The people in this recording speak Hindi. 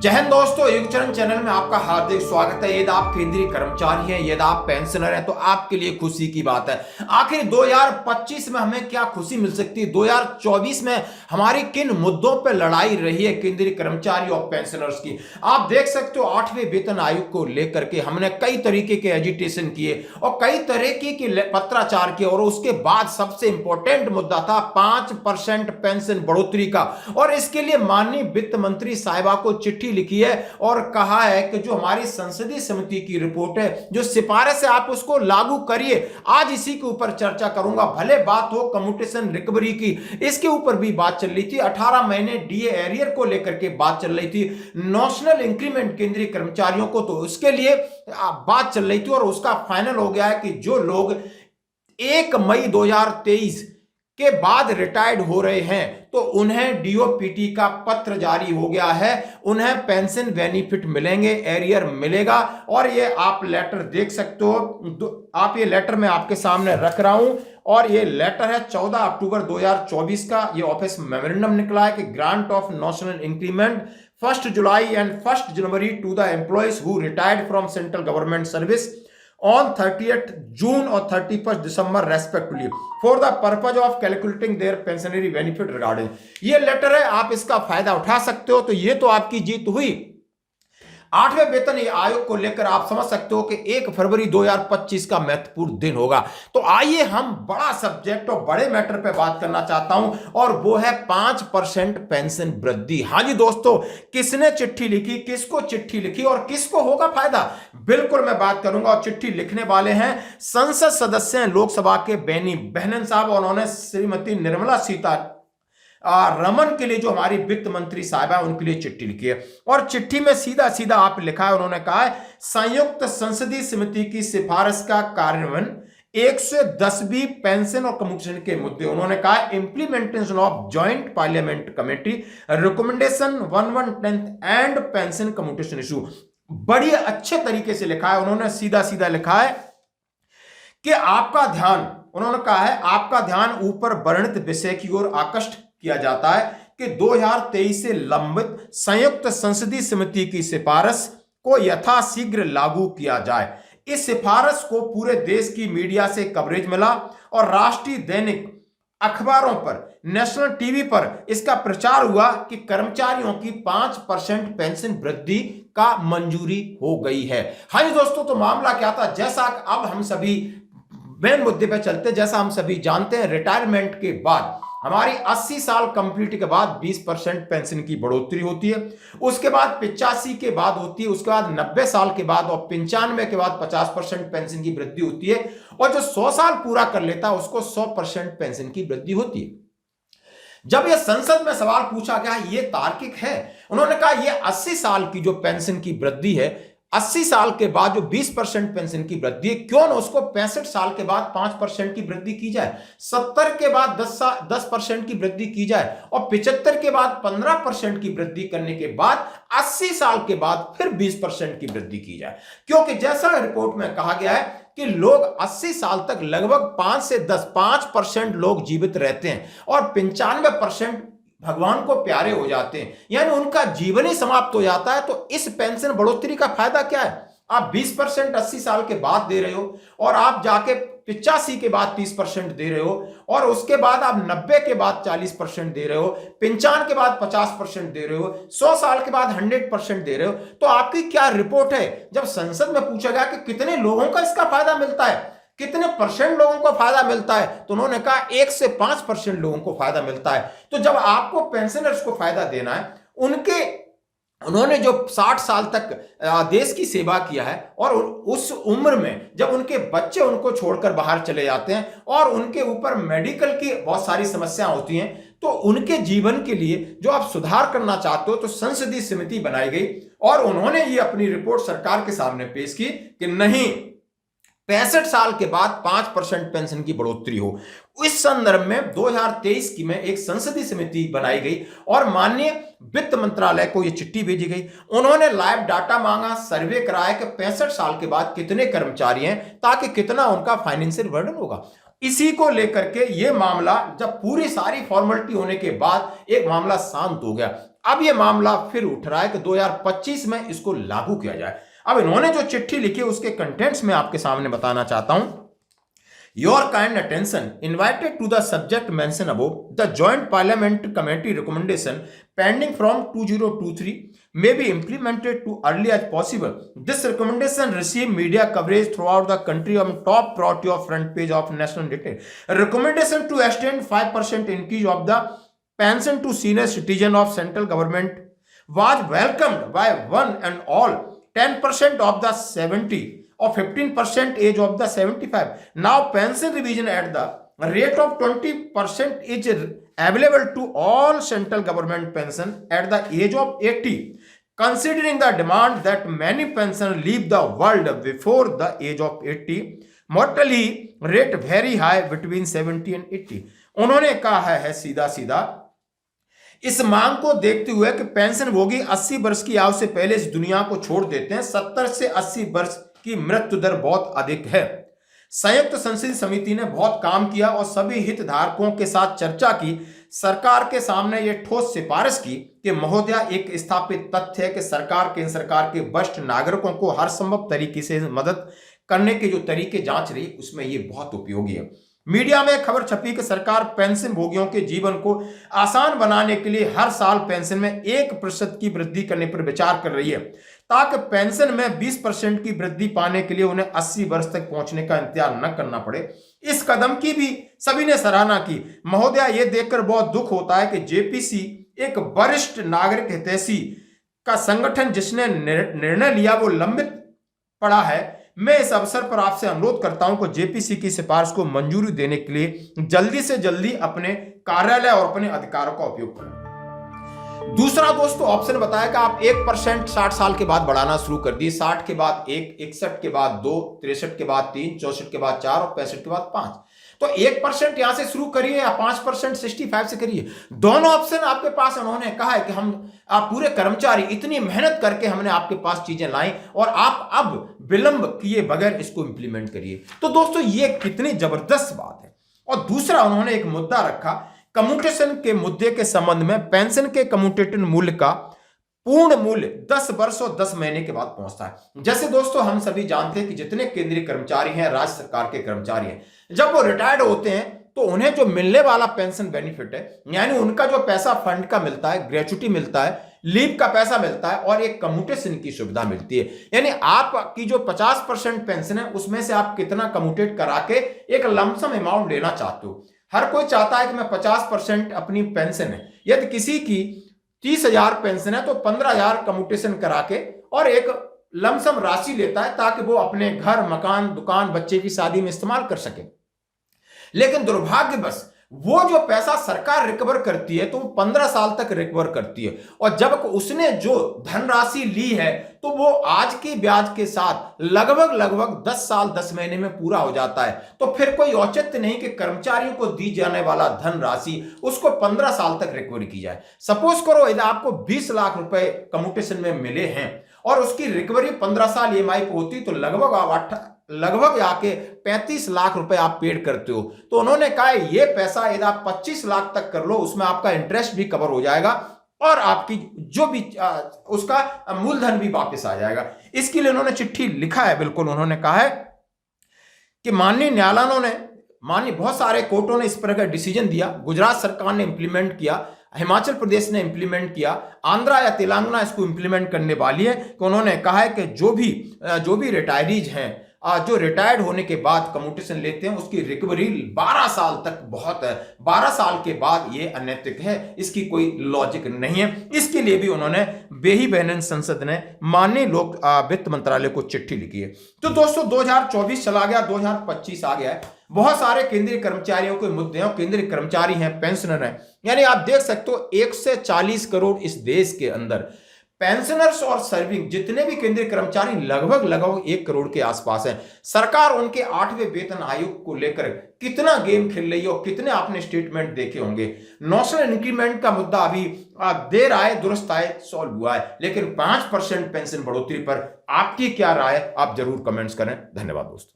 जय हिंद दोस्तों, युगचरण चैनल में आपका हार्दिक स्वागत है। यदि आप केंद्रीय कर्मचारी हैं, यदि आप पेंशनर हैं, तो आपके लिए खुशी की बात है। आखिर 2025 में हमें क्या खुशी मिल सकती है? 2024 में हमारी किन मुद्दों पर लड़ाई रही है केंद्रीय कर्मचारी और पेंशनर्स की? आप देख सकते हो 8वें वेतन आयोग को लेकर के हमने कई तरीके के एजिटेशन किए और कई तरीके के पत्राचार किए, और उसके बाद सबसे इंपॉर्टेंट मुद्दा था 5% पेंशन बढ़ोतरी का। और इसके लिए माननीय वित्त मंत्री साहिबा को चिट्ठी लिखी है और कहा है कि जो हमारी संसदीय समिति की रिपोर्ट है, जो सिफारिश है, आप उसको लागू करिए। आज इसी के ऊपर चर्चा करूंगा। भले बात हो कम्यूटेशन रिकवरी की, इसके ऊपर भी बात चल रही थी। 18 महीने डीए एरियर को लेकर के बात चल रही थी। नॉशनल इंक्रीमेंट केंद्रीय कर्मचारियों को, तो उसके लिए बात चल रही थी और उसका फाइनल हो गया है कि जो लोग 1 मई 2023 के बाद रिटायर्ड हो रहे हैं तो उन्हें डीओपीटी का पत्र जारी हो गया है, उन्हें पेंशन बेनिफिट मिलेंगे, एरियर मिलेगा। और ये आप लेटर देख सकते हो, आप ये लेटर मैं आपके सामने रख रहा हूं, और ये लेटर है 14 अक्टूबर 2024 का। ये ऑफिस मेमोरेंडम निकला है कि grant of national increment 1 July and 1 January to the employees who retired from central government service on 30th June और 31st December respectively for the purpose of calculating their pensionary benefit regarding। ये लेटर है, आप इसका फायदा उठा सकते हो। तो ये तो आपकी जीत हुई। 8वें वेतन आयोग को लेकर आप समझ सकते हो कि 1 फरवरी 2025 का महत्वपूर्ण दिन होगा। तो आइए हम बड़ा सब्जेक्ट और बड़े मैटर पे बात करना चाहता हूं, और वो है 5% पेंशन वृद्धि। हाँ जी दोस्तों, किसने चिट्ठी लिखी, किसको चिट्ठी लिखी और किसको होगा फायदा, बिल्कुल मैं बात करूंगा। और चिट्ठी लिखने वाले हैं संसद सदस्य हैं लोकसभा के बेनी बेहनन साहब, और उन्होंने श्रीमती निर्मला रमन के लिए, जो हमारी वित्त मंत्री साहिबा, उनके लिए चिट्ठी लिखी है। और चिट्ठी में सीधा सीधा आप लिखा है, उन्होंने कहा है संयुक्त संसदीय समिति की सिफारिश का कार्यान्वयन 110वीं पेंशन और कम्यूटेशन के मुद्दे। उन्होंने कहा implementation of joint parliament committee recommendation 1110 and pension commutation issue. बड़ी अच्छे तरीके से लिखा है उन्होंने, सीधा सीधा लिखा है कि आपका ध्यान, उन्होंने कहा है आपका ध्यान ऊपर वर्णित विषय की ओर आकृष्ट किया जाता है कि 2023 से लंबित संयुक्त संसदीय समिति की सिफारिश को यथाशीघ्र लागू किया जाए। इस सिफारिश को पूरे देश की मीडिया से कवरेज मिला और राष्ट्रीय दैनिक अखबारों पर, नेशनल टीवी पर इसका प्रचार हुआ कि कर्मचारियों की 5% पेंशन वृद्धि का मंजूरी हो गई है। हाँ जी दोस्तों, तो मामला क्या था, जैसा अब हम सभी मेन मुद्दे पे चलते हैं। जैसा हम सभी जानते हैं, रिटायरमेंट के बाद हमारी 80 साल कंप्लीट के बाद 20% पेंशन की बढ़ोतरी होती है, उसके बाद 85 के बाद होती है, उसके बाद 90 साल के बाद और 95 के बाद 50% पेंशन की वृद्धि होती है, और जो 100 साल पूरा कर लेता है उसको 100% पेंशन की वृद्धि होती है। जब यह संसद में सवाल पूछा गया, ये तार्किक है। उन्होंने कहा यह 80 साल की जो पेंशन की वृद्धि है, 80 साल के बाद जो 20% पेंशन की वृद्धि है, क्यों ना उसको 65 साल के बाद 5% की वृद्धि की जाए, 70 के बाद 10% की वृद्धि की जाए, और 75 के बाद 15% की वृद्धि करने के बाद 80 साल के बाद फिर 20% की वृद्धि की जाए। क्योंकि जैसा रिपोर्ट में कहा गया है कि लोग 80 साल तक लगभग 5 से 5% लोग जीवित रहते हैं और 95% भगवान को प्यारे हो जाते हैं, यानी उनका जीवन ही समाप्त हो जाता है। तो इस पेंशन बढ़ोतरी का फायदा क्या है? आप 20% 80 साल के बाद दे रहे हो, और आप जाके 85 के बाद 30% दे रहे हो, और उसके बाद आप 90 के बाद 40% दे रहे हो, 55 के बाद 50% दे रहे हो, 100 साल के बाद 100% दे रहे हो। तो आपकी क्या रिपोर्ट है? जब संसद में पूछा गया कि कितने लोगों का इसका फायदा मिलता है, कितने परसेंट लोगों को फायदा मिलता है, तो उन्होंने कहा 1 से 5% लोगों को फायदा मिलता है। तो जब आपको पेंशनर्स को फायदा देना है, उन्होंने जो 60 साल तक देश की सेवा किया है, और उस उम्र में जब उनके बच्चे उनको छोड़कर बाहर चले जाते हैं और उनके ऊपर मेडिकल की बहुत सारी समस्याएं होती हैं, तो उनके जीवन के लिए जो आप सुधार करना चाहते हो, तो संसदीय समिति बनाई गई और उन्होंने ये अपनी रिपोर्ट सरकार के सामने पेश की कि नहीं, 65 साल के बाद 5% पेंशन की बढ़ोतरी हो। इस संदर्भ में 2023 की में एक संसदीय समिति बनाई गई और माननीय वित्त मंत्रालय को यह चिट्ठी भेजी गई। उन्होंने लाइव डाटा मांगा, सर्वे कराया कि 65 साल के बाद कितने कर्मचारी हैं, ताकि कितना उनका फाइनेंशियल बर्डन होगा। इसी को लेकर के यह मामला, जब पूरी सारी फॉर्मेलिटी होने के बाद एक मामला शांत हो गया। अब ये मामला फिर उठ रहा है कि 2025 में इसको लागू किया जाए। अब इन्होंने जो चिट्ठी लिखी उसके कंटेंट्स में आपके सामने बताना चाहता हूं। Your kind attention invited to the subject mentioned above. The Joint Parliament Committee recommendation pending from 2023 may be implemented to early as possible. This recommendation received media coverage throughout the country on top priority of front page of national detail. Recommendation to extend 5% increase of the pension to senior citizen of central government was welcomed by one and all. 10% of the 70 or 15% age of the 75. Now pension revision at the rate of 20% is available to all central government pension at the age of 80. Considering the demand that many pensioners leave the world before the age of 80, mortality rate very high between 70 and 80. उन्होंने कहा है सीधा सीधा, इस मांग को देखते हुए कि पेंशन भोगी 80 वर्ष की आयु से पहले इस दुनिया को छोड़ देते हैं, 70 से 80 वर्ष की मृत्यु दर बहुत अधिक है। संयुक्त संसदीय समिति ने बहुत काम किया और सभी हितधारकों के साथ चर्चा की। सरकार के सामने यह ठोस सिफारिश की कि महोदया, एक स्थापित तथ्य है कि सरकार केंद्र सरकार के वरिष्ठ नागरिकों को हर संभव तरीके से मदद करने के जो तरीके जांच रही उसमें ये बहुत उपयोगी है। मीडिया में खबर छपी कि सरकार पेंशन भोगियों के जीवन को आसान बनाने के लिए हर साल पेंशन में 1% की वृद्धि करने पर विचार कर रही है, ताकि पेंशन में 20% की वृद्धि पाने के लिए उन्हें 80 वर्ष तक पहुंचने का इंतजार न करना पड़े। इस कदम की भी सभी ने सराहना की। महोदया, यह देखकर बहुत दुख होता है कि जेपीसी एक वरिष्ठ नागरिक हितैषी का संगठन जिसने निर्णय लिया वो लंबित पड़ा है। मैं इस अवसर पर आपसे अनुरोध करता हूं कि जेपीसी की सिफारिश को मंजूरी देने के लिए जल्दी से जल्दी अपने कार्यालय और अपने अधिकारों का उपयोग करें। दूसरा दोस्तों ऑप्शन बताया कि आप 1% 60 साल के बाद बढ़ाना शुरू कर दिए। 60 के बाद 1, 61 के बाद 2, 63 के बाद 3, 64 के बाद 4 और 65 के बाद 5। तो 1% यहां से शुरू करिए या 5% 65 से करिए। दोनों ऑप्शन आपके पास। उन्होंने कहा है कि हम आप पूरे कर्मचारी इतनी मेहनत करके हमने आपके पास चीजें लाई और आप अब विलंब किए बगैर इसको इंप्लीमेंट करिए। तो दोस्तों ये कितनी जबरदस्त बात है। और दूसरा उन्होंने एक मुद्दा रखा, कम्यूटेशन के मुद्दे के संबंध में पेंशन के कम्यूटेटेड मूल्य का पूर्ण मूल्य 10 वर्ष और 10 महीने के बाद पहुंचता है। जैसे दोस्तों हम सभी जानते हैं कि जितने केंद्रीय कर्मचारी हैं, राज्य सरकार के कर्मचारी हैं, जब वो रिटायर्ड होते हैं तो उन्हें जो मिलने वाला पेंशन बेनिफिट है, यानी उनका जो पैसा फंड का मिलता है, ग्रेच्युटी मिलता है, लीव का पैसा मिलता है और एक कम्यूटेशन की सुविधा मिलती है। यानी आपकी जो 50% पेंशन है उसमें से आप कितना कम्यूटेट करा के एक लमसम अमाउंट लेना चाहते हो। हर कोई चाहता है कि मैं 50% अपनी पेंशन है, यदि किसी की 30,000 पेंशन है तो 15,000 कम्यूटेशन करा के और एक लमसम राशि लेता है ताकि वो अपने घर, मकान, दुकान, बच्चे की शादी में इस्तेमाल कर सके। लेकिन दुर्भाग्यवश वो जो पैसा सरकार रिकवर करती है तो वो 15 साल तक रिकवर करती है, और जब उसने जो धनराशि ली है तो वो आज के ब्याज के साथ लगभग 10 साल 10 महीने में पूरा हो जाता है। तो फिर कोई औचित्य नहीं कि कर्मचारियों को दी जाने वाला धनराशि उसको 15 साल तक रिकवर की जाए। सपोज करो यदि आपको 20 लाख रुपए कम्यूटेशन में मिले हैं और उसकी रिकवरी 15 साल ईएमआई पे होती तो लगभग आके 35 लाख रुपए आप पेड करते हो। तो उन्होंने कहा ये पैसा यदि आप 25 लाख तक कर लो उसमें आपका इंटरेस्ट भी कवर हो जाएगा और आपकी जो भी उसका मूलधन भी वापस आ जाएगा। इसके लिए उन्होंने चिट्ठी लिखा है। बिल्कुल उन्होंने कहा है कि माननीय न्यायालयों ने बहुत सारे कोर्टों ने इस तरह का डिसीजन दिया। गुजरात सरकार ने इंप्लीमेंट किया, हिमाचल प्रदेश ने इंप्लीमेंट किया, आंध्रा या तेलंगाना इसको इंप्लीमेंट करने वाली है। कि उन्होंने कहा है कि जो भी रिटायरीज हैं जो रिटायर्ड होने के बाद कम्यूटेशन लेते हैं उसकी रिकवरी 12 साल तक बहुत है। 12 साल के बाद ये अनैतिक है, इसकी कोई लॉजिक नहीं है। इसके लिए भी उन्होंने बेही बहनन संसद ने माननीय लोक वित्त मंत्रालय को चिट्ठी लिखी है। तो दोस्तों 2024 चला गया, 2025 आ गया है। बहुत सारे केंद्रीय कर्मचारियों के मुद्दे हैं, केंद्रीय कर्मचारी हैं, पेंशनर हैं। यानी आप देख सकते हो 140 करोड़ इस देश के अंदर पेंशनर्स और सर्विंग जितने भी केंद्रीय कर्मचारी लगभग 1 करोड़ के आसपास हैं। सरकार उनके 8वें वेतन आयोग को लेकर कितना गेम खेल रही है और कितने आपने स्टेटमेंट देखे होंगे। नेशनल इंक्रीमेंट का मुद्दा अभी देर आए दुरुस्त आए सॉल्व हुआ है, लेकिन 5% पेंशन बढ़ोतरी पर आपकी क्या राय, आप जरूर कमेंट्स करें। धन्यवाद दोस्तों।